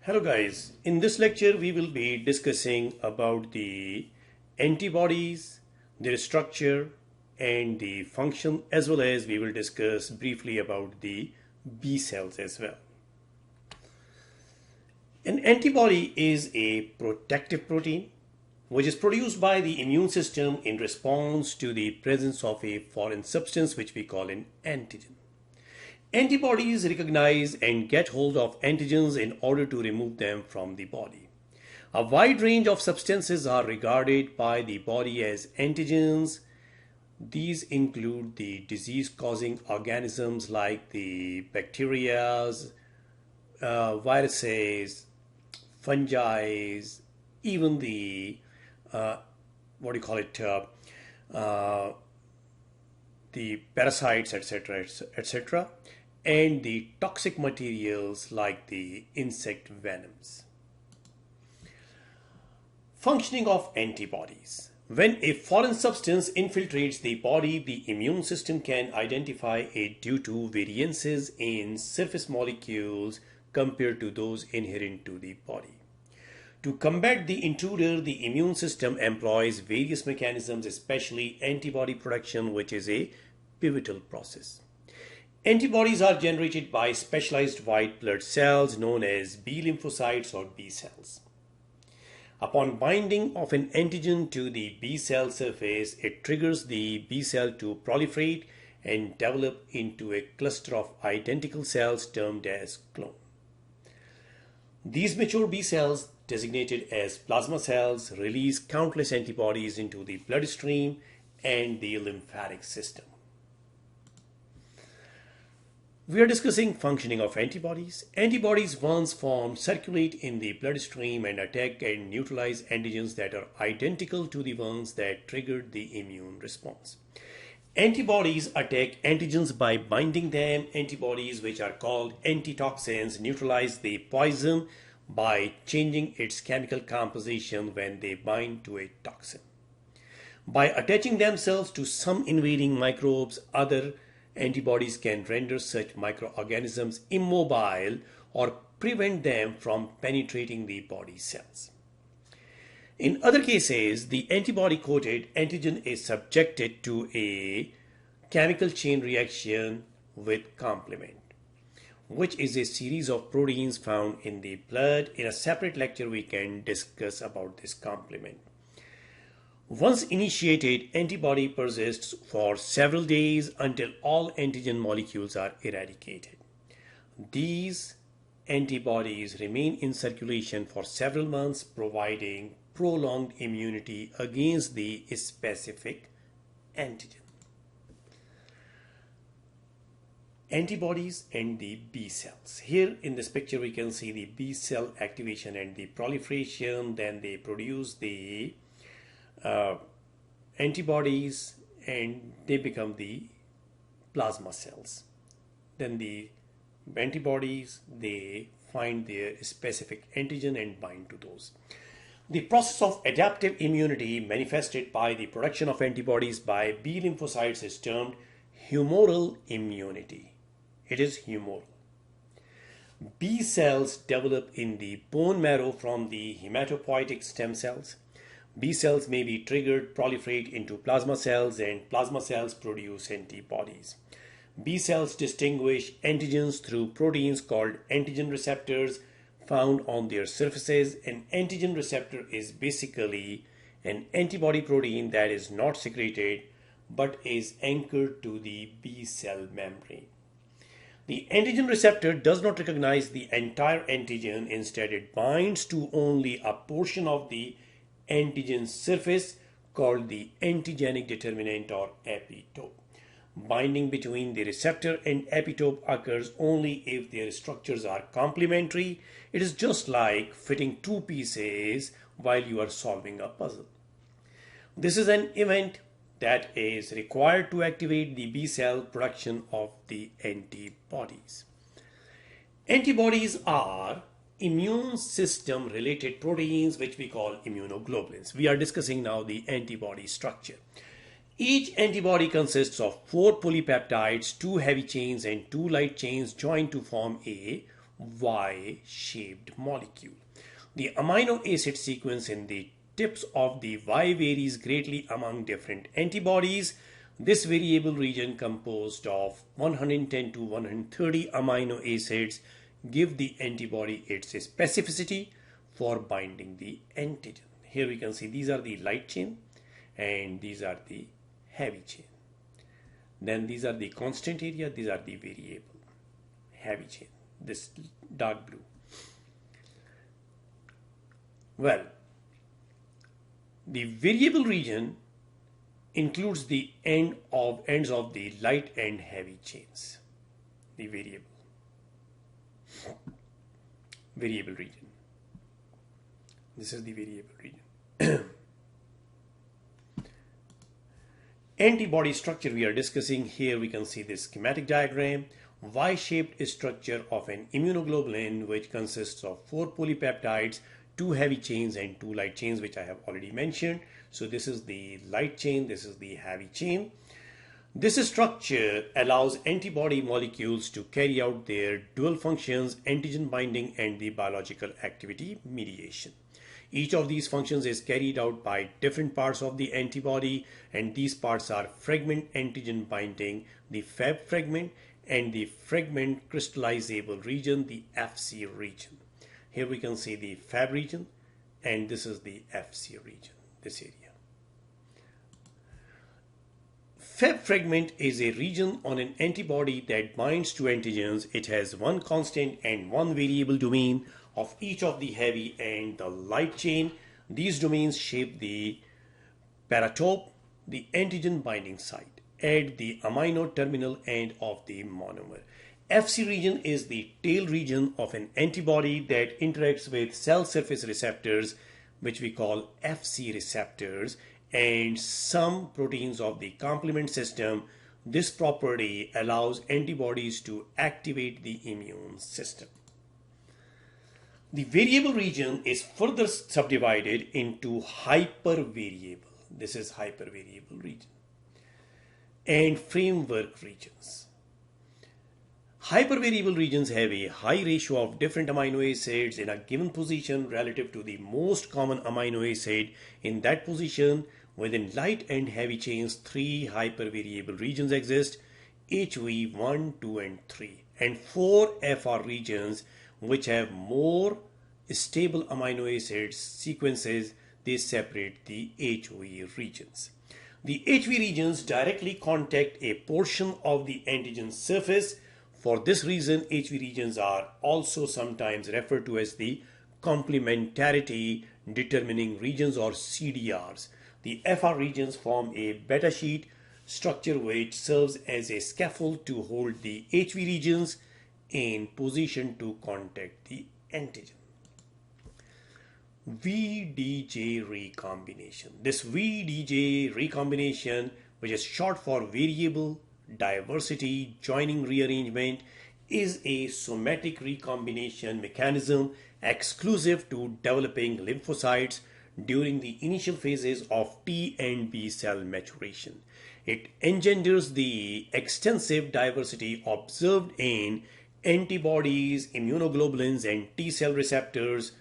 Hello guys, in this lecture we will be discussing about the antibodies, their structure and the function, as well as we will discuss briefly about the B cells as well. An antibody is a protective protein which is produced by the immune system in response to the presence of a foreign substance which we call an antigen. Antibodies recognize and get hold of antigens in order to remove them from the body. A wide range of substances are regarded by the body as antigens. These include the disease-causing organisms like the bacteria, viruses, fungi, even the the parasites, etc., etc., and the toxic materials like the insect venoms. Functioning of antibodies. When a foreign substance infiltrates the body, the immune system can identify it due to variances in surface molecules compared to those inherent to the body. To combat the intruder, the immune system employs various mechanisms, especially antibody production, which is a pivotal process. Antibodies are generated by specialized white blood cells known as B lymphocytes or B cells. Upon binding of an antigen to the B cell surface, it triggers the B cell to proliferate and develop into a cluster of identical cells termed as clone. These mature B cells, designated as plasma cells, release countless antibodies into the bloodstream and the lymphatic system. We are discussing functioning of antibodies. Antibodies once formed circulate in the bloodstream and attack and neutralize antigens that are identical to the ones that triggered the immune response. Antibodies attack antigens by binding them. Antibodies, which are called antitoxins, neutralize the poison by changing its chemical composition when they bind to a toxin. By attaching themselves to some invading microbes, other antibodies can render such microorganisms immobile or prevent them from penetrating the body cells. In other cases, the antibody-coated antigen is subjected to a chemical chain reaction with complement, which is a series of proteins found in the blood. In a separate lecture, we can discuss about this complement. Once initiated, antibody persists for several days until all antigen molecules are eradicated. These antibodies remain in circulation for several months, providing prolonged immunity against the specific antigen. Antibodies and the B cells. Here in this picture we can see the B cell activation and the proliferation. Then they produce the antibodies and they become the plasma cells. Then the antibodies, they find their specific antigen and bind to those. The process of adaptive immunity manifested by the production of antibodies by B lymphocytes is termed humoral immunity. It is humoral. B cells develop in the bone marrow from the hematopoietic stem cells. B cells may be triggered, proliferate into plasma cells, and plasma cells produce antibodies. B cells distinguish antigens through proteins called antigen receptors found on their surfaces. An antigen receptor is basically an antibody protein that is not secreted but is anchored to the B cell membrane. The antigen receptor does not recognize the entire antigen. Instead, it binds to only a portion of the antigen surface called the antigenic determinant or epitope. Binding between the receptor and epitope occurs only if their structures are complementary. It is just like fitting two pieces while you are solving a puzzle. This is an event that is required to activate the B cell production of the antibodies. Antibodies are immune system related proteins which we call immunoglobulins. We are discussing now the antibody structure. Each antibody consists of 4 polypeptides, 2 heavy chains and 2 light chains joined to form a Y-shaped molecule. The amino acid sequence in the tips of the Y varies greatly among different antibodies. This variable region composed of 110 to 130 amino acids give the antibody its specificity for binding the antigen. Here we can see these are the light chain and these are the heavy chain. Then these are the constant area, these are the variable heavy chain, this dark blue. Well, the variable region includes the ends of the light and heavy chains. The variable region. This is the variable region. Antibody structure we are discussing here. We can see this schematic diagram. Y-shaped structure of an immunoglobulin which consists of 4 polypeptides, 2 heavy chains and 2 light chains, which I have already mentioned. So this is the light chain, this is the heavy chain. This structure allows antibody molecules to carry out their dual functions, antigen binding and the biological activity mediation. Each of these functions is carried out by different parts of the antibody, and these parts are fragment antigen binding, the Fab fragment, and the fragment crystallizable region, the FC region. Here we can see the Fab region, and this is the FC region, this area. Fab fragment is a region on an antibody that binds to antigens. It has one constant and one variable domain of each of the heavy and the light chain. These domains shape the paratope, the antigen binding site, at the amino terminal end of the monomer. FC region is the tail region of an antibody that interacts with cell surface receptors, which we call FC receptors, and some proteins of the complement system. This property allows antibodies to activate the immune system. The variable region is further subdivided into hypervariable. This is hypervariable region. And framework regions. Hypervariable regions have a high ratio of different amino acids in a given position relative to the most common amino acid in that position. Within light and heavy chains, 3 hypervariable regions exist: HV 1, 2, and 3, and 4 FR regions which have more stable amino acid sequences. They separate the HV regions. The HV regions directly contact a portion of the antigen surface. For this reason, HV regions are also sometimes referred to as the complementarity determining regions, or CDRs. The FR regions form a beta sheet structure which serves as a scaffold to hold the HV regions in position to contact the antigen. VDJ recombination. This VDJ recombination, which is short for variable diversity joining rearrangement, is a somatic recombination mechanism exclusive to developing lymphocytes during the initial phases of T and B cell maturation. It engenders the extensive diversity observed in antibodies, immunoglobulins, and T cell receptors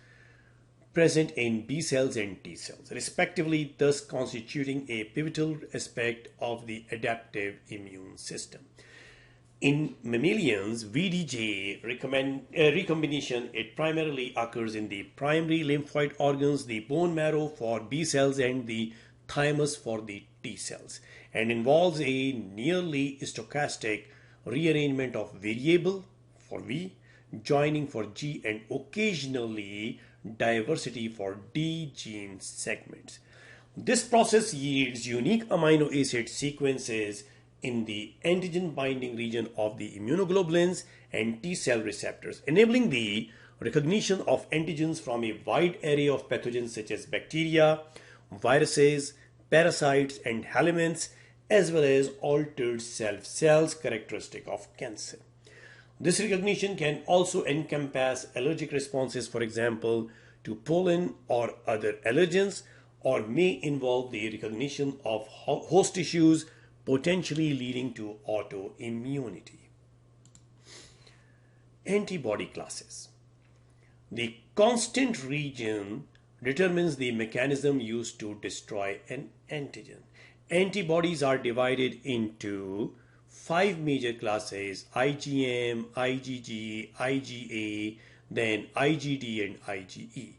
present in B cells and T cells, respectively, thus constituting a pivotal aspect of the adaptive immune system. In mammalians, VDJ recombination, it primarily occurs in the primary lymphoid organs, the bone marrow for B cells and the thymus for the T cells, and involves a nearly stochastic rearrangement of variable for V, joining for G, and occasionally diversity for D gene segments. This process yields unique amino acid sequences in the antigen binding region of the immunoglobulins and T cell receptors, enabling the recognition of antigens from a wide array of pathogens such as bacteria, viruses, parasites, and helminths, as well as altered cells characteristic of cancer. This recognition can also encompass allergic responses, for example, to pollen or other allergens, or may involve the recognition of host tissues, potentially leading to autoimmunity. Antibody classes. The constant region determines the mechanism used to destroy an antigen. Antibodies are divided into five major classes: IgM, IgG, IgA, then IgD and IgE,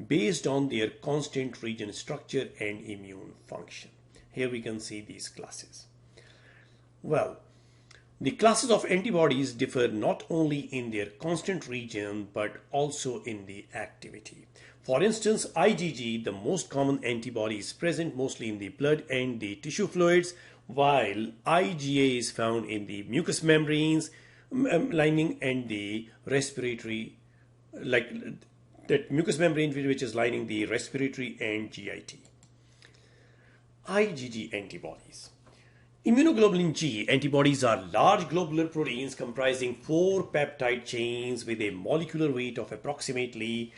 based on their constant region structure and immune function. Here we can see these classes. Well, the classes of antibodies differ not only in their constant region but also in the activity. For instance, IgG, the most common antibody, is present mostly in the blood and the tissue fluids, while IgA is found in the mucous membranes lining and the respiratory, like that mucous membrane which is lining the respiratory and GIT. IgG antibodies. Immunoglobulin G antibodies are large globular proteins comprising 4 peptide chains with a molecular weight of approximately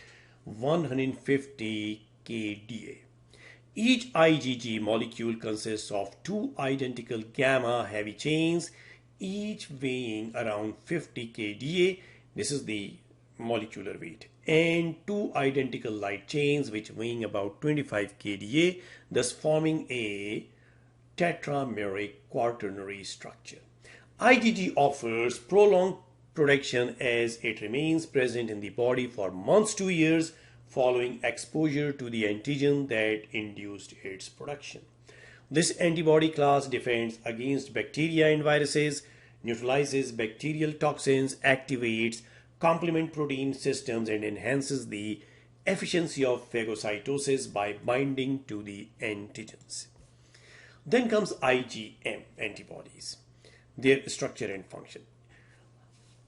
150 kDa. Each IgG molecule consists of 2 identical gamma heavy chains, each weighing around 50 kDa. This is the molecular weight. And 2 identical light chains which weighing about 25 kDa, thus forming a tetrameric quaternary structure. IgG offers prolonged protection as it remains present in the body for months to years following exposure to the antigen that induced its production. This antibody class defends against bacteria and viruses, neutralizes bacterial toxins, activates complement protein systems, and enhances the efficiency of phagocytosis by binding to the antigens. Then comes IgM antibodies, their structure and function.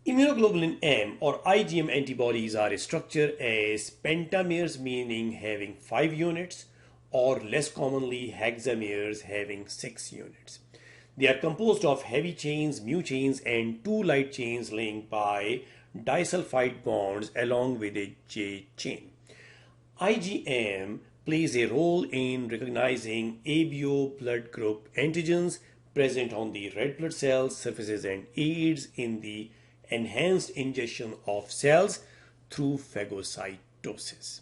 Immunoglobulin M or IgM antibodies are structured as pentamers, meaning having 5 units, or less commonly hexamers having 6 units. They are composed of heavy chains, mu chains, and 2 light chains linked by disulfide bonds along with a J chain. IgM plays a role in recognizing ABO blood group antigens present on the red blood cell surfaces and aids in the enhanced ingestion of cells through phagocytosis.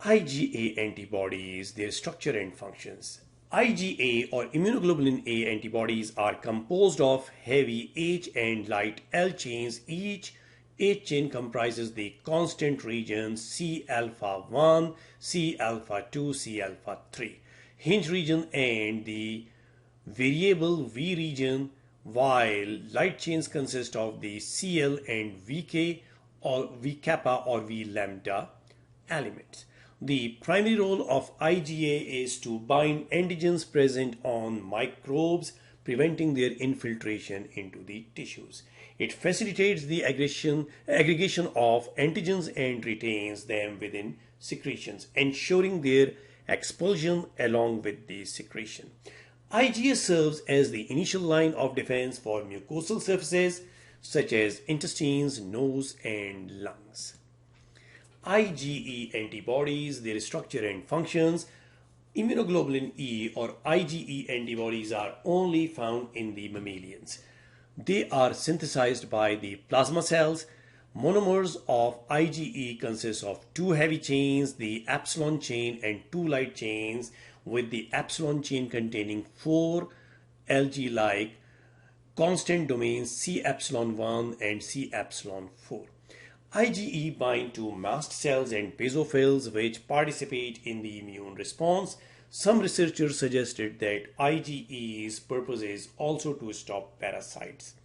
IgA antibodies, their structure and functions. IgA or immunoglobulin A antibodies are composed of heavy H and light L chains. Each H chain comprises the constant regions C alpha 1, C alpha 2, C alpha 3, hinge region, and the variable V region, while light chains consist of the Cl and Vk or V kappa or V lambda elements. The primary role of IgA is to bind antigens present on microbes, preventing their infiltration into the tissues. It facilitates the aggregation of antigens and retains them within secretions, ensuring their expulsion along with the secretion. IgA serves as the initial line of defense for mucosal surfaces such as intestines, nose, and lungs. IgE antibodies, their structure and functions. Immunoglobulin E or IgE antibodies are only found in the mammalians. They are synthesized by the plasma cells. Monomers of IgE consist of 2 heavy chains, the epsilon chain, and 2 light chains, with the epsilon chain containing 4 Lg-like constant domains C epsilon 1 and C epsilon 4. IgE bind to mast cells and basophils which participate in the immune response. Some researchers suggested that IgE's purpose is also to stop parasites.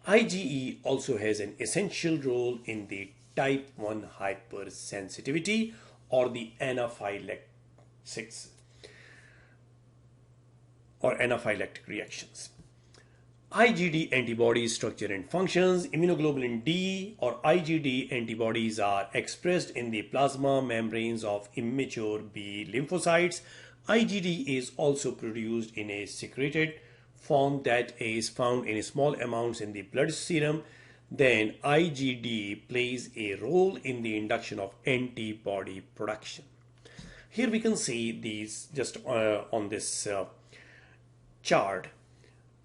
IgE also has an essential role in the type 1 hypersensitivity or the anaphylactic reactions. IgD antibodies, structure and functions. Immunoglobulin D or IgD antibodies are expressed in the plasma membranes of immature B lymphocytes. IgD is also produced in a secreted form that is found in small amounts in the blood serum. Then IgD plays a role in the induction of antibody production. Here we can see these just on this chart.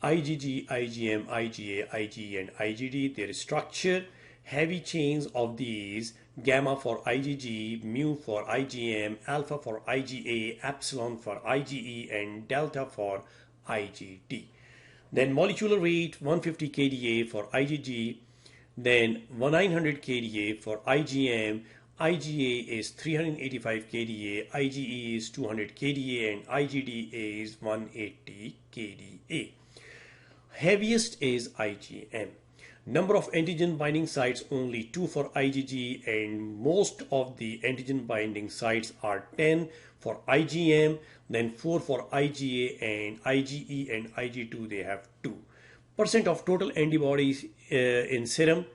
IgG, IgM, IgA, IgE, and IgD. Their structure, heavy chains of these: gamma for IgG, mu for IgM, alpha for IgA, epsilon for IgE, and delta for IgD. Then molecular weight 150 kDa for IgG, then 1900 kDa for IgM, IgA is 385 kDa, IgE is 200 kDa, and IgD is 180 kDa. Heaviest is IgM. Number of antigen binding sites only 2 for IgG, and most of the antigen binding sites are 10 for IgM, then 4 for IgA, and IgE and IG2 they have 2. Percent of total antibodies in serum.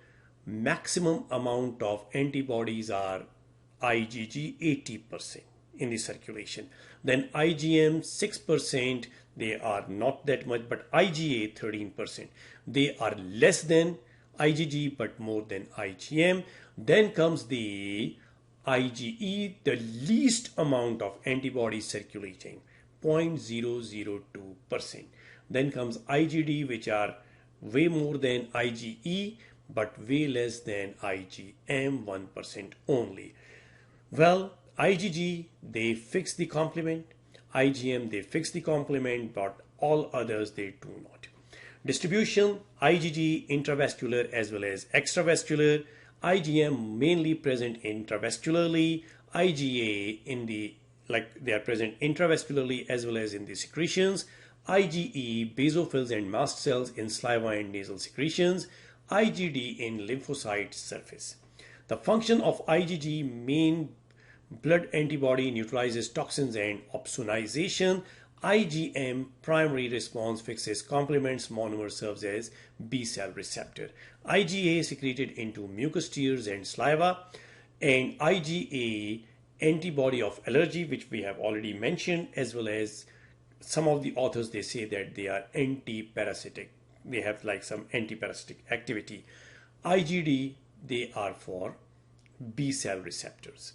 Maximum amount of antibodies are IgG 80% in the circulation. Then IgM 6%, they are not that much, but IgA 13%. They are less than IgG but more than IgM. Then comes the IgE, the least amount of antibodies circulating, 0.002%. Then comes IgD, which are way more than IgE but way less than IgM, 1% only. Well, IgG, they fix the complement. IgM, they fix the complement, but all others, they do not. Distribution, IgG intravascular as well as extravascular. IgM mainly present intravascularly. IgA in the, they are present intravascularly as well as in the secretions. IgE, basophils and mast cells in saliva and nasal secretions. IgD in lymphocyte surface. The function of IgG, main blood antibody, neutralizes toxins and opsonization. IgM, primary response, fixes complements, monomer, serves as B cell receptor. IgA secreted into mucous tears and saliva, and IgA, antibody of allergy, which we have already mentioned, as well as some of the authors, they say that they are anti-parasitic. They have some anti-parasitic activity. IgD, they are for B cell receptors.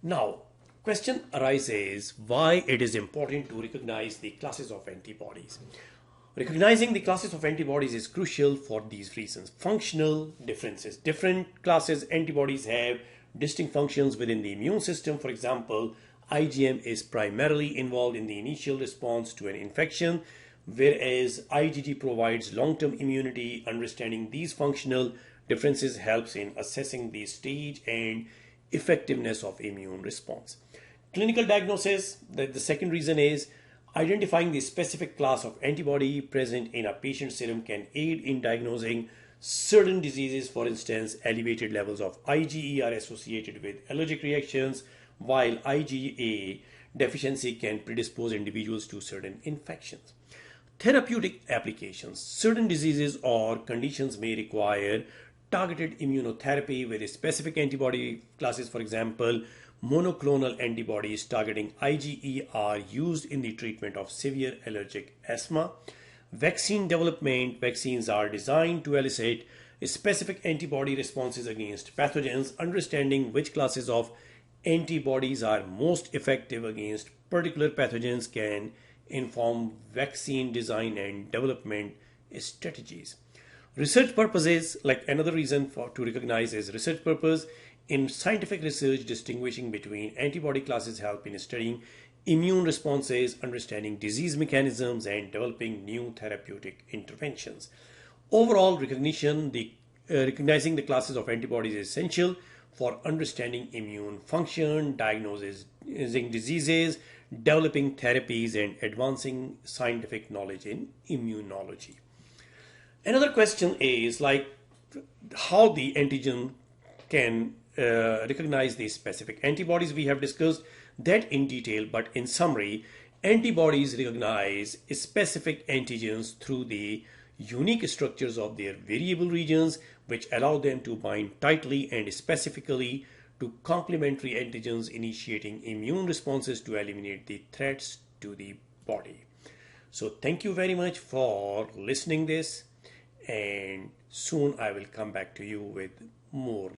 Now, question arises why it is important to recognize the classes of antibodies. Recognizing the classes of antibodies is crucial for these reasons. Functional differences. Different classes antibodies have distinct functions within the immune system. For example, IgM is primarily involved in the initial response to an infection, whereas IgG provides long-term immunity. Understanding these functional differences helps in assessing the stage and effectiveness of immune response. Clinical diagnosis, the second reason is identifying the specific class of antibody present in a patient's serum can aid in diagnosing certain diseases. For instance, elevated levels of IgE are associated with allergic reactions, while IgA deficiency can predispose individuals to certain infections. Therapeutic applications. Certain diseases or conditions may require targeted immunotherapy with specific antibody classes. For example, monoclonal antibodies targeting IgE are used in the treatment of severe allergic asthma. Vaccine development. Vaccines are designed to elicit specific antibody responses against pathogens. Understanding which classes of antibodies are most effective against particular pathogens can inform vaccine design and development strategies. Research purposes, another reason to recognize is research purpose. In scientific research, distinguishing between antibody classes help in studying immune responses, understanding disease mechanisms, and developing new therapeutic interventions. Overall, recognizing the classes of antibodies is essential for understanding immune function, diagnosing diseases, developing therapies, and advancing scientific knowledge in immunology. Another question is how the antigen can recognize the specific antibodies. We have discussed that in detail, but in summary, antibodies recognize specific antigens through the unique structures of their variable regions, which allow them to bind tightly and specifically to complementary antigens, initiating immune responses to eliminate the threats to the body. So thank you very much for listening this, and soon I will come back to you with more